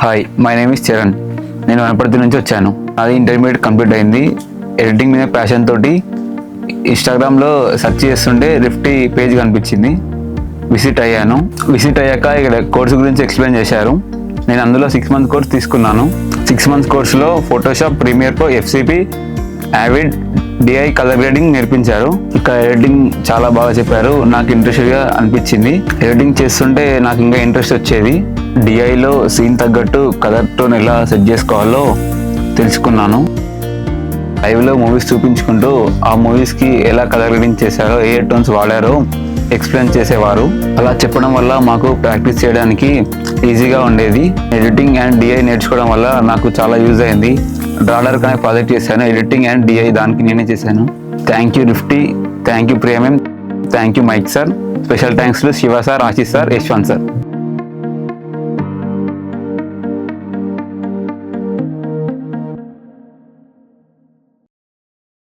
Hi, my name is Charan. నేను వనపర్తి నుంచి వచ్చాను. అది ఇంటర్మీడియట్ కంప్లీట్ అయింది. ఎడిటింగ్ మీద ప్యాషన్ తోటి ఇన్స్టాగ్రామ్లో సెర్చ్ చేస్తుంటే రిఫ్టీ పేజ్ కనిపించింది. విజిట్ అయ్యాను. విజిట్ అయ్యాక ఇక్కడ కోర్సు గురించి ఎక్స్ప్లెయిన్ చేశారు. నేను అందులో 6 months కోర్స్ తీసుకున్నాను. 6 months కోర్సులో Photoshop, Premiere Pro, FCP, Avid, DI, colour grading నేర్పించారు. ఇక్కడ ఎడిటింగ్ చాలా బాగా చెప్పారు. నాకు ఇంట్రెస్ట్గా అనిపించింది. ఎడిటింగ్ చేస్తుంటే నాకు ఇంకా ఇంట్రెస్ట్ వచ్చేది. డిఐలో సీన్ తగ్గట్టు కలర్ టోన్ ఎలా సెట్ చేసుకోవాలో తెలుసుకున్నాను. లైవ్లో మూవీస్ చూపించుకుంటూ ఆ మూవీస్కి ఎలా కలర్ గ్రేడింగ్ చేశారో, ఏ టోన్స్ వాడారో ఎక్స్ప్లెయిన్ చేసేవారు. అలా చెప్పడం వల్ల మాకు ప్రాక్టీస్ చేయడానికి ఈజీగా ఉండేది. ఎడిటింగ్ అండ్ డిఐ నేర్చుకోవడం వల్ల నాకు చాలా యూజ్ అయింది. డ్రాడర్ కానీ ప్రాజెక్ట్ చేశాను. ఎడిటింగ్ అండ్ డిఐ దానికి నేనే చేశాను. థ్యాంక్ యూ రిఫ్టీ, థ్యాంక్ యూ ప్రియమేం, thank you Mike sir. Special thanks to Shiva sir, Ashish sir, Yashwant sir.